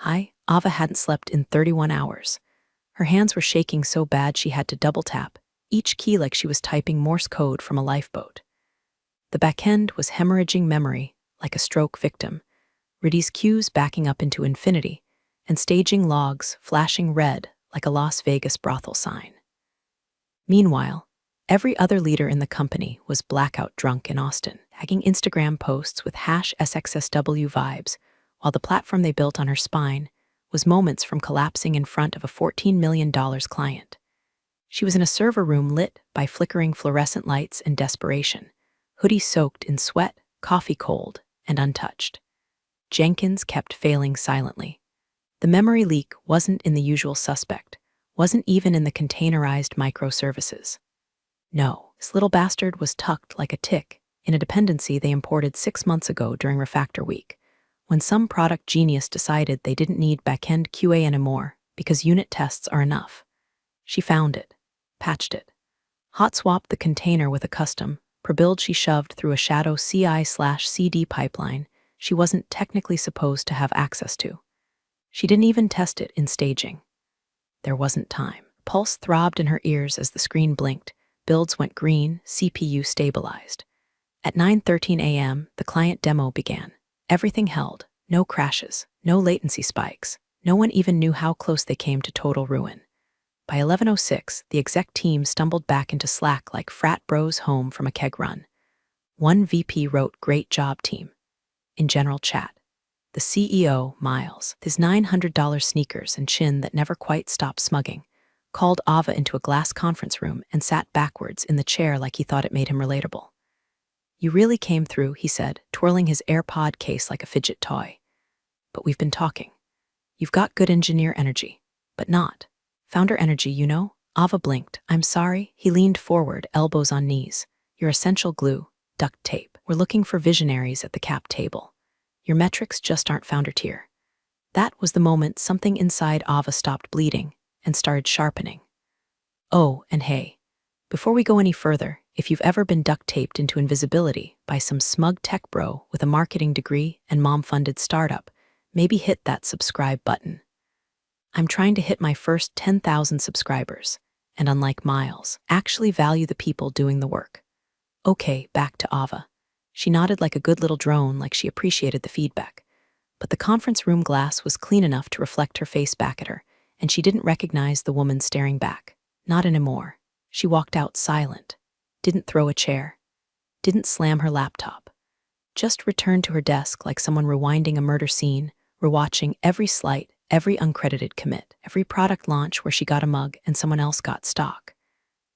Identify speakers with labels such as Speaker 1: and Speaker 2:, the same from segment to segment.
Speaker 1: Hi, Ava hadn't slept in 31 hours. Her hands were shaking so bad she had to double tap, each key like she was typing Morse code from a lifeboat. The backend was hemorrhaging memory, like a stroke victim, Riddy's cues backing up into infinity, and staging logs flashing red like a Las Vegas brothel sign. Meanwhile, every other leader in the company was blackout drunk in Austin, tagging Instagram posts with #SXSW vibes, while the platform they built on her spine was moments from collapsing in front of a $14 million client. She was in a server room lit by flickering fluorescent lights and desperation, hoodie soaked in sweat, coffee cold, and untouched. Jenkins kept failing silently. The memory leak wasn't in the usual suspect, wasn't even in the containerized microservices. No, this little bastard was tucked like a tick in a dependency they imported 6 months ago during Refactor Week, when some product genius decided they didn't need backend QA anymore because unit tests are enough. She found it, patched it, hot-swapped the container with a custom, per build she shoved through a shadow CI/CD pipeline she wasn't technically supposed to have access to. She didn't even test it in staging. There wasn't time. Pulse throbbed in her ears as the screen blinked. Builds went green, CPU stabilized. At 9:13 a.m., the client demo began. Everything held. No crashes, no latency spikes. No one even knew how close they came to total ruin. By 11:06, the exec team stumbled back into Slack like frat bros home from a keg run. One VP wrote, "Great job, team," in general chat. The CEO, Miles, his $900 sneakers and chin that never quite stopped smugging, called Ava into a glass conference room and sat backwards in the chair like he thought it made him relatable. "You really came through," he said, twirling his AirPod case like a fidget toy. "But we've been talking. You've got good engineer energy, but not founder energy, you know?" Ava blinked. "I'm sorry." He leaned forward, elbows on knees. "You're essential glue, duct tape. We're looking for visionaries at the cap table. Your metrics just aren't founder tier." That was the moment something inside Ava stopped bleeding and started sharpening. Oh, and hey, before we go any further, if you've ever been duct taped into invisibility by some smug tech bro with a marketing degree and mom-funded startup, maybe hit that subscribe button. I'm trying to hit my first 10,000 subscribers, and unlike Miles, actually value the people doing the work. Okay, back to Ava. She nodded like a good little drone, like she appreciated the feedback. But the conference room glass was clean enough to reflect her face back at her, and she didn't recognize the woman staring back. Not anymore. She walked out silent, didn't throw a chair, didn't slam her laptop. Just returned to her desk like someone rewinding a murder scene, rewatching every slight, every uncredited commit, every product launch where she got a mug and someone else got stock.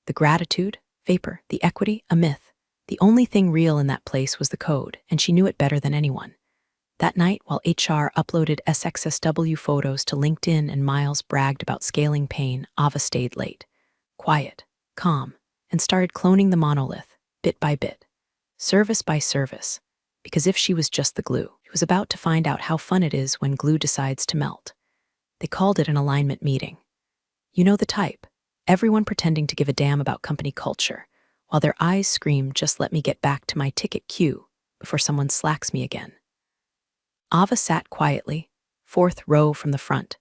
Speaker 1: The gratitude, vapor, the equity, a myth. The only thing real in that place was the code, and she knew it better than anyone. That night, while HR uploaded SXSW photos to LinkedIn and Miles bragged about scaling pain, Ava stayed late. Quiet, calm, and started cloning the monolith, bit by bit, service by service, because if she was just the glue, she was about to find out how fun it is when glue decides to melt. They called it an alignment meeting. You know the type, everyone pretending to give a damn about company culture, while their eyes scream, "Just let me get back to my ticket queue before someone slacks me again." Ava sat quietly, 4th row from the front,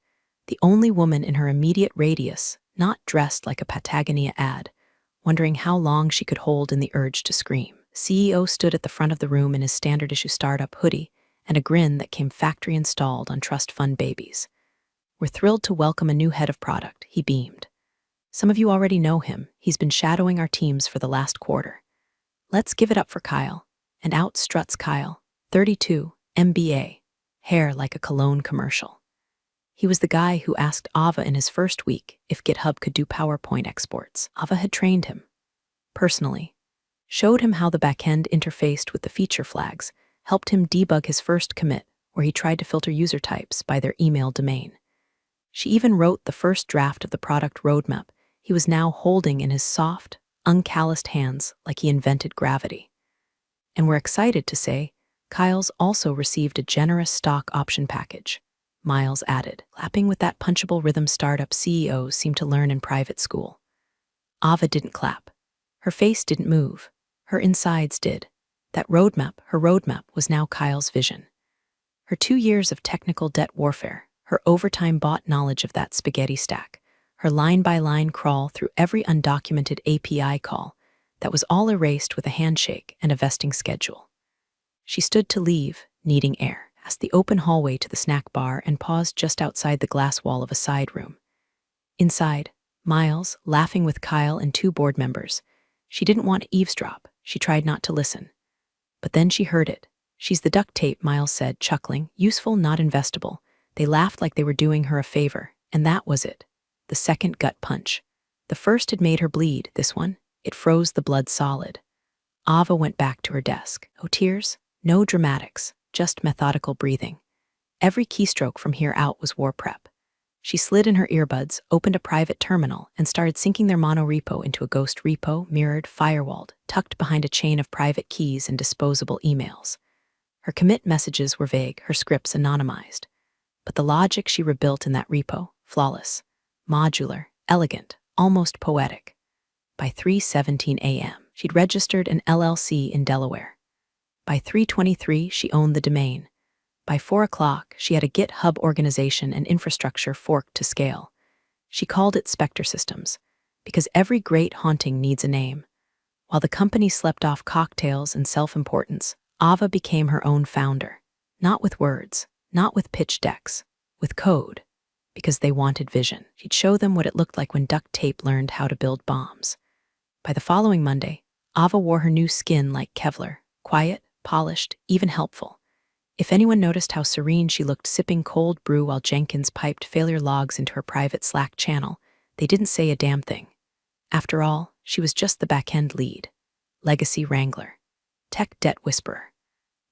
Speaker 1: the only woman in her immediate radius not dressed like a Patagonia ad, wondering how long she could hold in the urge to scream. CEO stood at the front of the room in his standard issue startup hoodie and a grin that came factory installed on trust fund babies. "We're thrilled to welcome a new head of product," he beamed. "Some of you already know him. He's been shadowing our teams for the last quarter. Let's give it up for Kyle." And out struts Kyle, 32, MBA, hair like a cologne commercial. He was the guy who asked Ava in his first week if GitHub could do PowerPoint exports. Ava had trained him personally, showed him how the backend interfaced with the feature flags, helped him debug his first commit where he tried to filter user types by their email domain. She even wrote the first draft of the product roadmap he was now holding in his soft, uncalloused hands like he invented gravity. And we're excited to say Kyle's also received a generous stock option package, Miles added, clapping with that punchable rhythm startup CEOs seem to learn in private school. Ava didn't clap. Her face didn't move. Her insides did. That roadmap, her roadmap, was now Kyle's vision. Her 2 years of technical debt warfare, Her overtime-bought knowledge of that spaghetti stack, her line-by-line crawl through every undocumented API call, that was all erased with a handshake and a vesting schedule. She stood to leave, needing air, past the open hallway to the snack bar and paused just outside the glass wall of a side room. Inside, Miles, laughing with Kyle and 2 board members. She didn't want to eavesdrop. She tried not to listen. But then she heard it. "She's the duct tape," Miles said, chuckling. "Useful, not investable." They laughed like they were doing her a favor, and that was it. The second gut punch. The first had made her bleed, this one, it froze the blood solid. Ava went back to her desk. No tears, no dramatics, just methodical breathing. Every keystroke from here out was war prep. She slid in her earbuds, opened a private terminal, and started syncing their monorepo into a ghost repo, mirrored, firewalled, tucked behind a chain of private keys and disposable emails. Her commit messages were vague, her scripts anonymized. But the logic she rebuilt in that repo, flawless, modular, elegant, almost poetic. By 3:17 a.m., she'd registered an LLC in Delaware. By 3:23, she owned the domain. By 4 o'clock, she had a GitHub organization and infrastructure forked to scale. She called it Spectre Systems, because every great haunting needs a name. While the company slept off cocktails and self-importance, Ava became her own founder. Not with words, not with pitch decks, with code. Because they wanted vision. She'd show them what it looked like when duct tape learned how to build bombs. By the following Monday, Ava wore her new skin like Kevlar, quiet, polished, even helpful. If anyone noticed how serene she looked sipping cold brew while Jenkins piped failure logs into her private Slack channel, they didn't say a damn thing. After all, she was just the back-end lead, legacy wrangler, tech debt whisperer,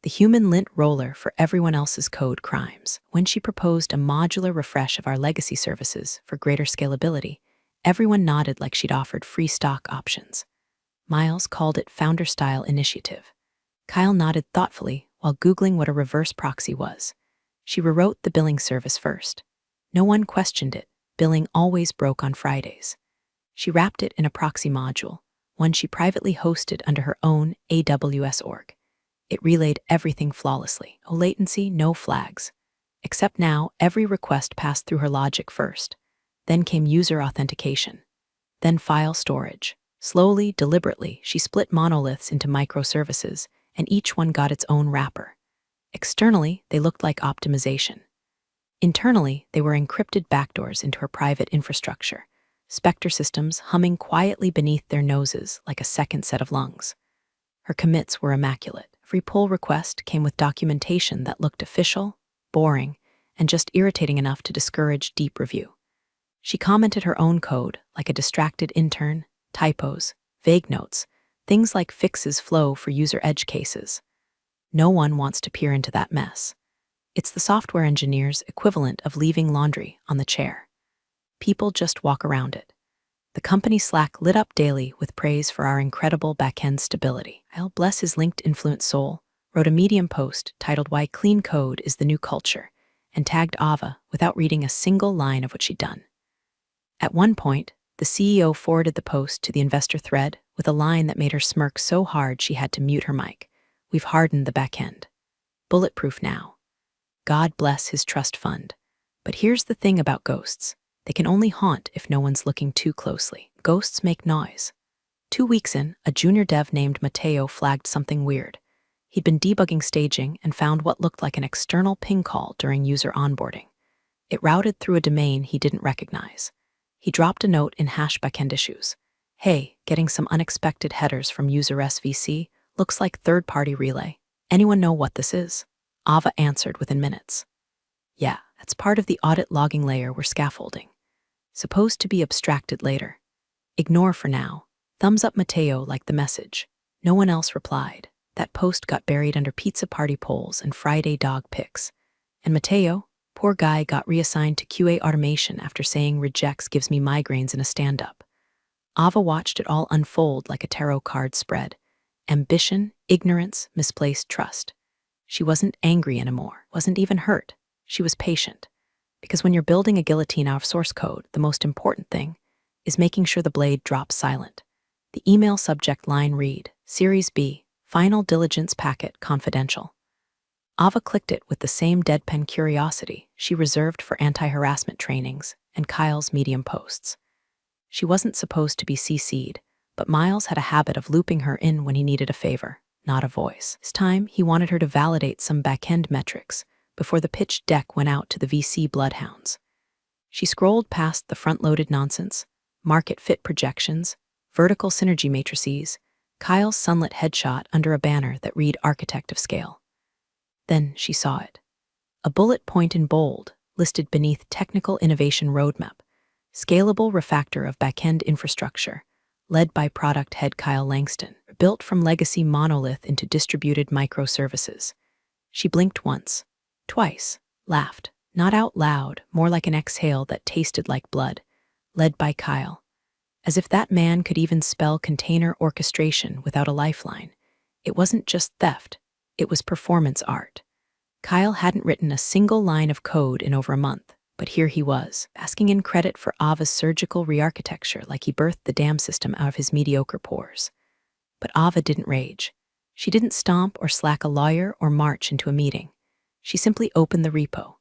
Speaker 1: the human lint roller for everyone else's code crimes. When she proposed a modular refresh of our legacy services for greater scalability, everyone nodded like she'd offered free stock options. Miles called it founder-style initiative. Kyle nodded thoughtfully while Googling what a reverse proxy was. She rewrote the billing service first. No one questioned it. Billing always broke on Fridays. She wrapped it in a proxy module, one she privately hosted under her own AWS org. It relayed everything flawlessly. No latency, no flags. Except now, every request passed through her logic first. Then came user authentication. Then file storage. Slowly, deliberately, she split monoliths into microservices, and each one got its own wrapper. Externally, they looked like optimization. Internally, they were encrypted backdoors into her private infrastructure, Spectre Systems humming quietly beneath their noses like a second set of lungs. Her commits were immaculate. Every pull request came with documentation that looked official, boring, and just irritating enough to discourage deep review. She commented her own code like a distracted intern, typos, vague notes, things like fixes flow for user edge cases. No one wants to peer into that mess. It's the software engineer's equivalent of leaving laundry on the chair. People just walk around it. The company Slack lit up daily with praise for our incredible back-end stability. I'll bless his linked-influenced soul, wrote a Medium post titled "Why Clean Code is the New Culture," and tagged Ava without reading a single line of what she'd done. At one point, the CEO forwarded the post to the investor thread with a line that made her smirk so hard she had to mute her mic. "We've hardened the back end. Bulletproof now. God bless his trust fund. But here's the thing about ghosts. They can only haunt if no one's looking too closely. Ghosts make noise." 2 weeks in, a junior dev named Mateo flagged something weird. He'd been debugging staging and found what looked like an external ping call during user onboarding. It routed through a domain he didn't recognize. He dropped a note in hash backend issues. "Hey, getting some unexpected headers from user SVC. Looks like third-party relay. Anyone know what this is?" Ava answered within minutes. "Yeah, that's part of the audit logging layer we're scaffolding. Supposed to be abstracted later. Ignore for now." Thumbs up Mateo liked the message. No one else replied. That post got buried under pizza party polls and Friday dog pics. And Mateo, poor guy, got reassigned to QA automation after saying "rejects gives me migraines" in a stand-up. Ava watched it all unfold like a tarot card spread. Ambition, ignorance, misplaced trust. She wasn't angry anymore, wasn't even hurt. She was patient. Because when you're building a guillotine out of source code, the most important thing is making sure the blade drops silent. The email subject line read, "Series B, Final Diligence Packet Confidential." Ava clicked it with the same deadpan curiosity she reserved for anti-harassment trainings and Kyle's Medium posts. She wasn't supposed to be CC'd, but Miles had a habit of looping her in when he needed a favor, not a voice. This time, he wanted her to validate some back-end metrics before the pitch deck went out to the VC bloodhounds. She scrolled past the front-loaded nonsense, market fit projections, vertical synergy matrices, Kyle's sunlit headshot under a banner that read Architect of Scale. Then she saw it. A bullet point in bold, listed beneath Technical Innovation Roadmap, Scalable Refactor of Backend Infrastructure, led by product head Kyle Langston, built from legacy monolith into distributed microservices. She blinked once, twice, laughed, not out loud, more like an exhale that tasted like blood, led by Kyle. As if that man could even spell container orchestration without a lifeline. It wasn't just theft, it was performance art. Kyle hadn't written a single line of code in over a month, but here he was, asking in credit for Ava's surgical re-architecture like he birthed the dam system out of his mediocre pores. But Ava didn't rage. She didn't stomp or slack a lawyer or march into a meeting. She simply opened the repo,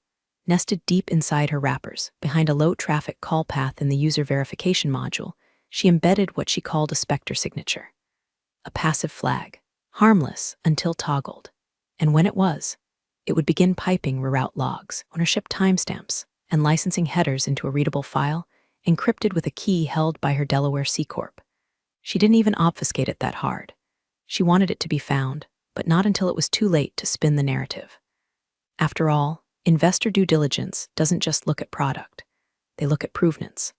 Speaker 1: nested deep inside her wrappers, behind a low-traffic call path in the user verification module. She embedded what she called a Spectre signature. A passive flag, harmless until toggled. And when it was, it would begin piping reroute logs, ownership timestamps, and licensing headers into a readable file, encrypted with a key held by her Delaware C-Corp. She didn't even obfuscate it that hard. She wanted it to be found, but not until it was too late to spin the narrative. After all, investor due diligence doesn't just look at product. They look at provenance.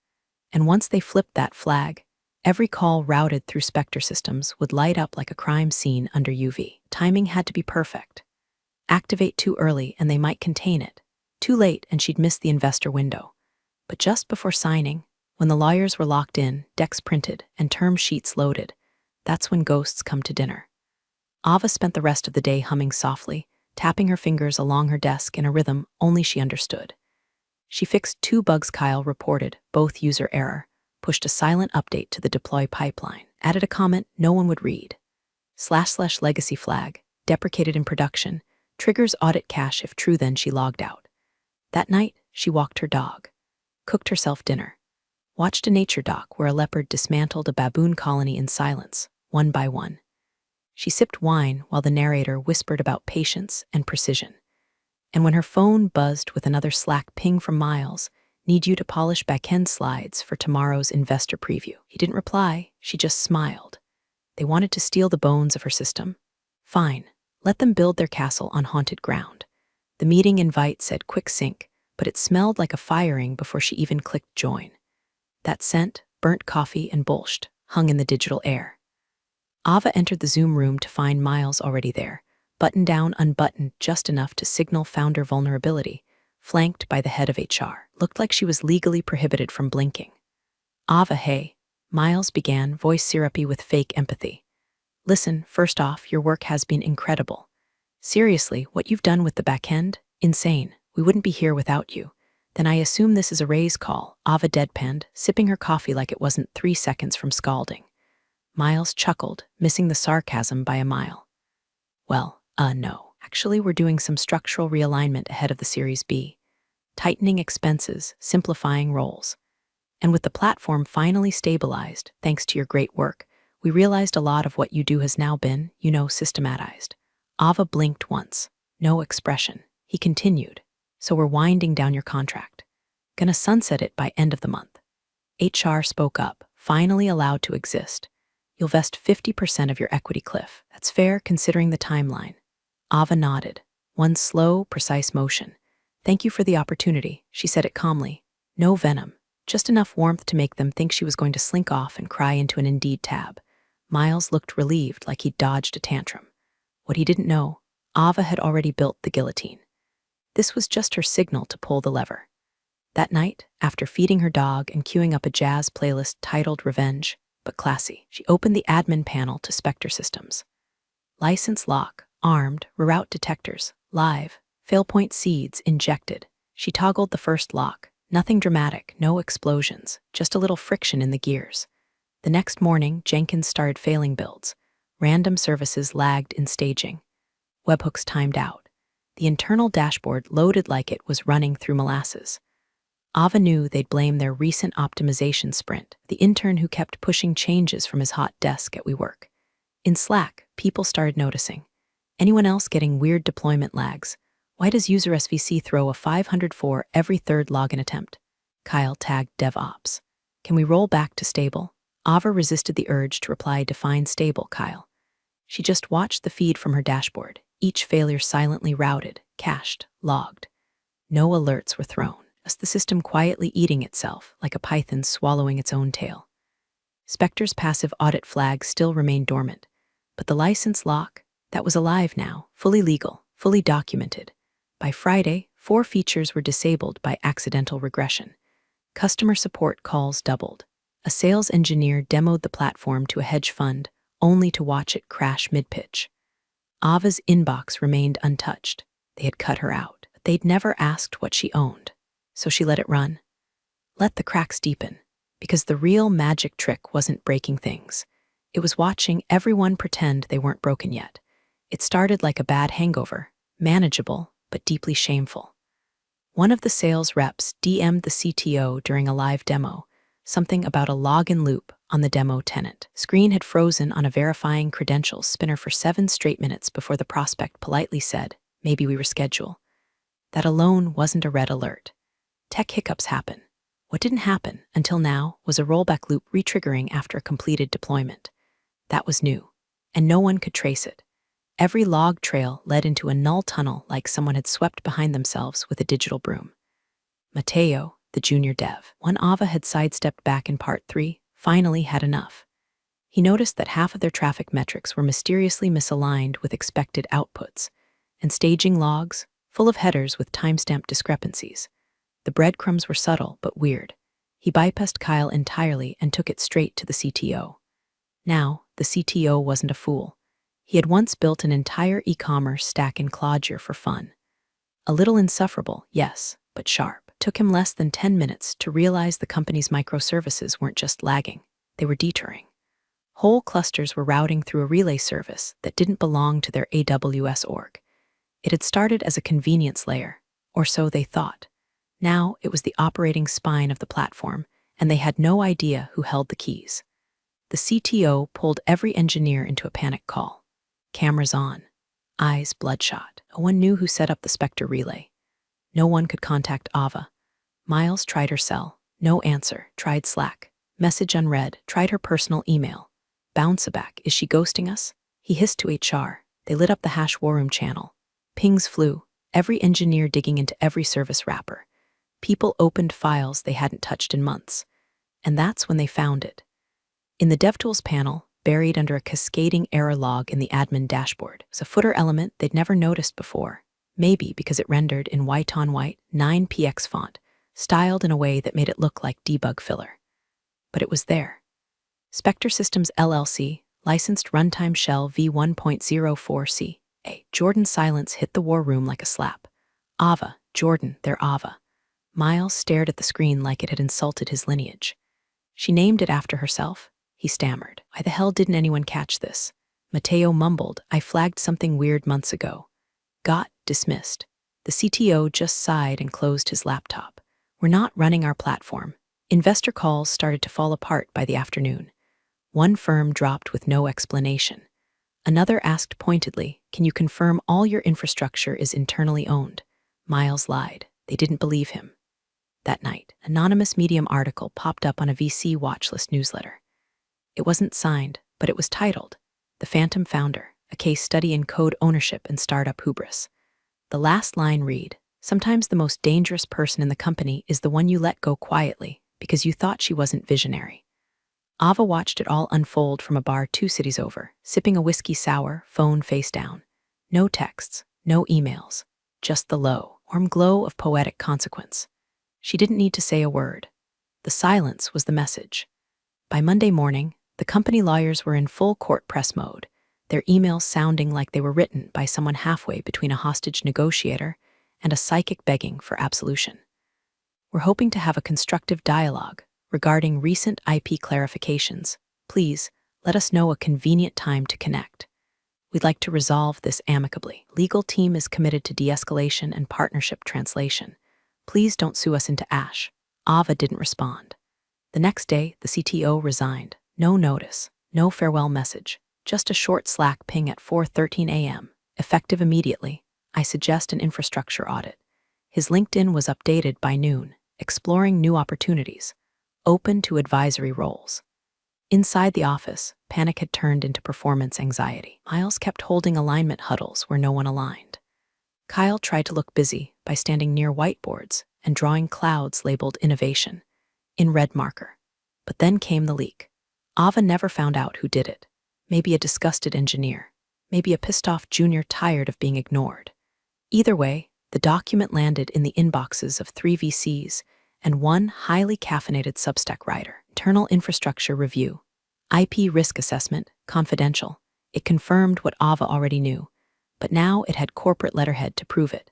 Speaker 1: And once they flipped that flag, every call routed through Spectre systems would light up like a crime scene under UV. Timing had to be perfect. Activate too early and they might contain it. Too late and she'd miss the investor window. But just before signing, when the lawyers were locked in, decks printed, and term sheets loaded, that's when ghosts come to dinner. Ava spent the rest of the day humming softly, tapping her fingers along her desk in a rhythm only she understood. She fixed 2 bugs Kyle reported, both user error, pushed a silent update to the deploy pipeline, added a comment no one would read. / legacy flag, deprecated in production, triggers audit cache if true. Then she logged out. That night, she walked her dog, cooked herself dinner, watched a nature doc where a leopard dismantled a baboon colony in silence, one by one. She sipped wine while the narrator whispered about patience and precision. And when her phone buzzed with another Slack ping from Miles, need you to polish back-end slides for tomorrow's investor preview. He didn't reply, she just smiled. They wanted to steal the bones of her system. Fine, let them build their castle on haunted ground. The meeting invite said quick sync, but it smelled like a firing before she even clicked join. That scent, burnt coffee and bullshit, hung in the digital air. Ava entered the Zoom room to find Miles already there, buttoned down, unbuttoned just enough to signal founder vulnerability, flanked by the head of HR. Looked like she was legally prohibited from blinking. Ava, hey, Miles began, voice syrupy with fake empathy. Listen, first off, your work has been incredible. Seriously, what you've done with the back end? Insane. We wouldn't be here without you. Then I assume this is a raise call, Ava deadpanned, sipping her coffee like it wasn't 3 seconds from scalding. Miles chuckled, missing the sarcasm by a mile. Well, no. Actually, we're doing some structural realignment ahead of the Series B. Tightening expenses, simplifying roles. And with the platform finally stabilized, thanks to your great work, we realized a lot of what you do has now been, systematized. Ava blinked once. No expression. He continued. So we're winding down your contract. Gonna sunset it by end of the month. HR spoke up, finally allowed to exist. You'll vest 50% of your equity cliff. That's fair considering the timeline. Ava nodded. One slow, precise motion. Thank you for the opportunity, she said it calmly. No venom. Just enough warmth to make them think she was going to slink off and cry into an Indeed tab. Miles looked relieved, like he'd dodged a tantrum. What he didn't know, Ava had already built the guillotine. This was just her signal to pull the lever. That night, after feeding her dog and queuing up a jazz playlist titled Revenge, but classy, she opened the admin panel to Spectre Systems. License lock, armed, reroute detectors, live, failpoint seeds injected. She toggled the first lock. Nothing dramatic, no explosions, just a little friction in the gears. The next morning, Jenkins started failing builds. Random services lagged in staging. Webhooks timed out. The internal dashboard loaded like it was running through molasses. Ava knew they'd blame their recent optimization sprint, the intern who kept pushing changes from his hot desk at WeWork. In Slack, people started noticing. Anyone else getting weird deployment lags? Why does user SVC throw a 504 every third login attempt? Kyle tagged DevOps. Can we roll back to stable? Ava resisted the urge to reply define stable, Kyle. She just watched the feed from her dashboard, each failure silently routed, cached, logged. No alerts were thrown, as the system quietly eating itself like a python swallowing its own tail. Spectre's passive audit flag still remained dormant, but the license lock, that was alive now, fully legal, fully documented. By Friday, 4 features were disabled by accidental regression. Customer support calls doubled. A sales engineer demoed the platform to a hedge fund, only to watch it crash mid-pitch. Ava's inbox remained untouched. They had cut her out, but they'd never asked what she owned. So she let it run. Let the cracks deepen, because the real magic trick wasn't breaking things. It was watching everyone pretend they weren't broken yet. It started like a bad hangover, manageable, but deeply shameful. One of the sales reps DM'd the CTO during a live demo, something about a login loop on the demo tenant. Screen had frozen on a verifying credentials spinner for 7 straight minutes before the prospect politely said, maybe we reschedule. That alone wasn't a red alert. Tech hiccups happen. What didn't happen until now was a rollback loop retriggering after a completed deployment. That was new, and no one could trace it. Every log trail led into a null tunnel like someone had swept behind themselves with a digital broom. Mateo, the junior dev, when Ava had sidestepped back in part 3, finally had enough. He noticed that half of their traffic metrics were mysteriously misaligned with expected outputs, and staging logs, full of headers with timestamp discrepancies. The breadcrumbs were subtle but weird. He bypassed Kyle entirely and took it straight to the CTO. Now, the CTO wasn't a fool. He had once built an entire e-commerce stack in Clojure for fun. A little insufferable, yes, but sharp. Took him less than 10 minutes to realize the company's microservices weren't just lagging, they were detouring. Whole clusters were routing through a relay service that didn't belong to their AWS org. It had started as a convenience layer, or so they thought. Now it was the operating spine of the platform, and they had no idea who held the keys. The CTO pulled every engineer into a panic call. Cameras on, eyes bloodshot. No one knew who set up the Spectre relay. No one could contact Ava. Miles tried her cell. No answer. Tried Slack. Message unread. Tried her personal email. Bounce back. Is she ghosting us? He hissed to HR. They lit up the hash war room channel. Pings flew. Every engineer digging into every service wrapper. People opened files they hadn't touched in months. And that's when they found it. In the DevTools panel, buried under a cascading error log in the admin dashboard, was a footer element they'd never noticed before. Maybe because it rendered in white-on-white 9px font, styled in a way that made it look like debug filler. But it was there. Spectre Systems LLC, licensed runtime shell v1.04c. Jordan's silence hit the war room like a slap. Ava, Jordan, they're Ava. Miles stared at the screen like it had insulted his lineage. She named it after herself, he stammered. Why the hell didn't anyone catch this? Mateo mumbled, I flagged something weird months ago. Got dismissed. The CTO just sighed and closed his laptop. We're not running our platform. Investor calls started to fall apart by the afternoon. One firm dropped with no explanation. Another asked pointedly, can you confirm all your infrastructure is internally owned? Miles lied. They didn't believe him. That night, an anonymous Medium article popped up on a VC watchlist newsletter. It wasn't signed, but it was titled, The Phantom Founder, a case study in code ownership and startup hubris. The last line read, sometimes the most dangerous person in the company is the one you let go quietly because you thought she wasn't visionary. Ava watched it all unfold from a bar 2 cities over, sipping a whiskey sour, phone face down. No texts, no emails, just the low, warm glow of poetic consequence. She didn't need to say a word. The silence was the message. By Monday morning, the company lawyers were in full court press mode, their emails sounding like they were written by someone halfway between a hostage negotiator and a psychic begging for absolution. We're hoping to have a constructive dialogue regarding recent IP clarifications. Please, let us know a convenient time to connect. We'd like to resolve this amicably. Legal team is committed to de-escalation and partnership translation. Please don't sue us into ash. Ava didn't respond. The next day, the CTO resigned. No notice, no farewell message, just a short Slack ping at 4:13 a.m. Effective immediately. I suggest an infrastructure audit. His LinkedIn was updated by noon, exploring new opportunities, open to advisory roles. Inside the office, panic had turned into performance anxiety. Miles kept holding alignment huddles where no one aligned. Kyle tried to look busy by standing near whiteboards and drawing clouds labeled innovation in red marker. But then came the leak. Ava never found out who did it. Maybe a disgusted engineer, maybe a pissed-off junior tired of being ignored. Either way, the document landed in the inboxes of 3 VCs and one highly caffeinated Substack writer. Internal infrastructure review. IP risk assessment, confidential. It confirmed what Ava already knew, but now it had corporate letterhead to prove it.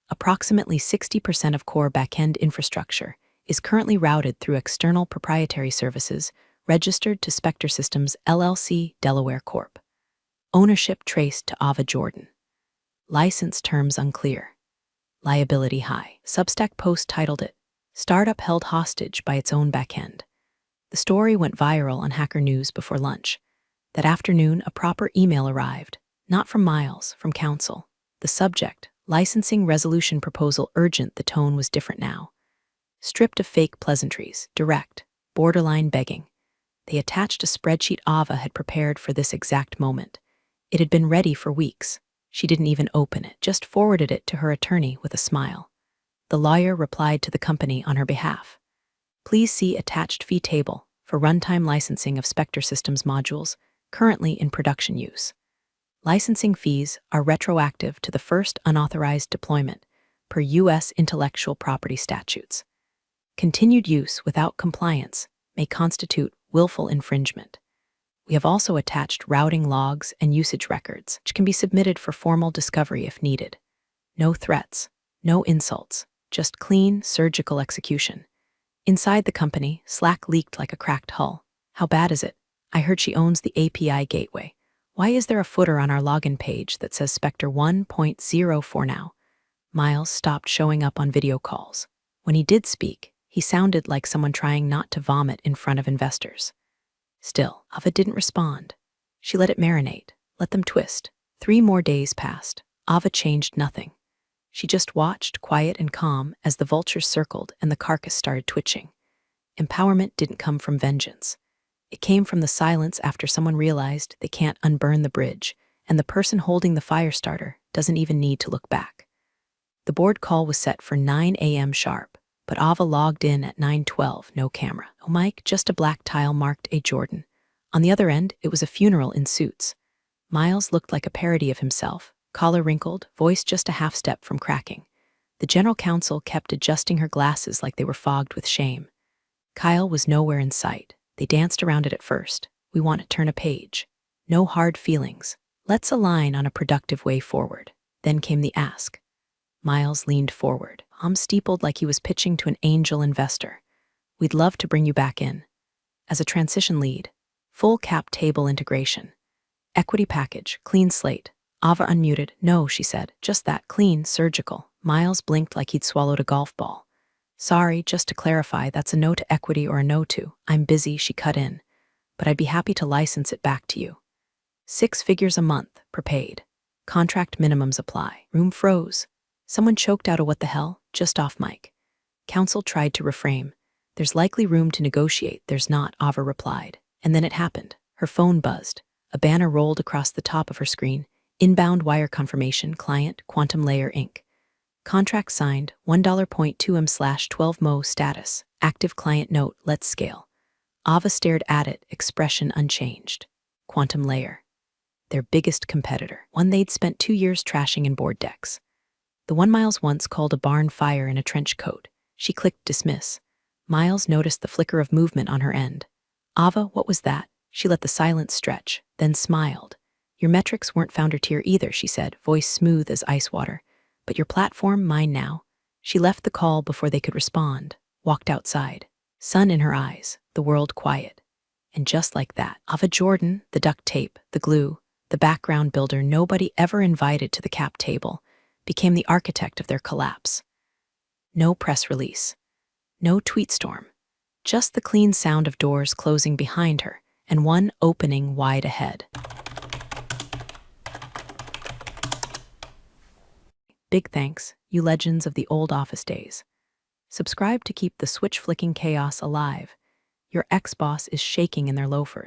Speaker 1: Approximately 60% of core backend infrastructure is currently routed through external proprietary services registered to Spectre Systems LLC, Delaware Corp. Ownership traced to Ava Jordan. License terms unclear. Liability high. Substack post titled it, "Startup Held Hostage by Its Own Backend." The story went viral on Hacker News before lunch. That afternoon, a proper email arrived, not from Miles, from counsel. The subject, licensing resolution proposal urgent. The tone was different now. Stripped of fake pleasantries, direct, borderline begging. They attached a spreadsheet Ava had prepared for this exact moment. It had been ready for weeks. She didn't even open it, just forwarded it to her attorney with a smile. The lawyer replied to the company on her behalf. Please see attached fee table for runtime licensing of Spectre Systems modules currently in production use. Licensing fees are retroactive to the first unauthorized deployment per U.S. intellectual property statutes. Continued use without compliance may constitute willful infringement. We have also attached routing logs and usage records, which can be submitted for formal discovery if needed. No threats, no insults, just clean, surgical execution. Inside the company, Slack leaked like a cracked hull. How bad is it? I heard she owns the API gateway. Why is there a footer on our login page that says Spectre 1.04 now? Miles stopped showing up on video calls. When he did speak, he sounded like someone trying not to vomit in front of investors. Still, Ava didn't respond. She let it marinate, let them twist. 3 more days passed. Ava changed nothing. She just watched, quiet and calm, as the vultures circled and the carcass started twitching. Empowerment didn't come from vengeance. It came from the silence after someone realized they can't unburn the bridge, and the person holding the fire starter doesn't even need to look back. The board call was set for 9 a.m. sharp, but Ava logged in at 9:12, no camera. Oh, mic, just a black tile marked A. Jordan. On the other end, it was a funeral in suits. Miles looked like a parody of himself, collar wrinkled, voice just a half step from cracking. The general counsel kept adjusting her glasses like they were fogged with shame. Kyle was nowhere in sight. They danced around it at first. We want to turn a page. No hard feelings. Let's align on a productive way forward. Then came the ask. Miles leaned forward, arm steepled like he was pitching to an angel investor. We'd love to bring you back in. As a transition lead, full cap table integration. Equity package, clean slate. Ava unmuted. No, she said, just that, clean, surgical. Miles blinked like he'd swallowed a golf ball. Sorry, just to clarify, that's a no to equity or a no to. I'm busy, she cut in. But I'd be happy to license it back to you. 6 figures a month, prepaid. Contract minimums apply. Room froze. Someone choked out a what the hell, just off mic. Counsel tried to reframe. There's likely room to negotiate, there's not, Ava replied. And then it happened. Her phone buzzed. A banner rolled across the top of her screen. Inbound wire confirmation, client, Quantum Layer Inc. Contract signed, $1.2M/12mo status. Active client note, let's scale. Ava stared at it, expression unchanged. Quantum Layer. Their biggest competitor, one they'd spent 2 years trashing in board decks. The one Miles once called a barn fire in a trench coat. She clicked dismiss. Miles noticed the flicker of movement on her end. Ava, what was that? She let the silence stretch, then smiled. Your metrics weren't founder tier either, she said, voice smooth as ice water. But your platform, mine now. She left the call before they could respond, walked outside. Sun in her eyes, the world quiet. And just like that, Ava Jordan, the duct tape, the glue, The background builder nobody ever invited to the cap table became the architect of their collapse. No press release, no tweet storm, just the clean sound of doors closing behind her and one opening wide ahead. Big thanks, you legends of the old office days. Subscribe to keep the switch-flicking chaos alive. Your ex-boss is shaking in their loafers.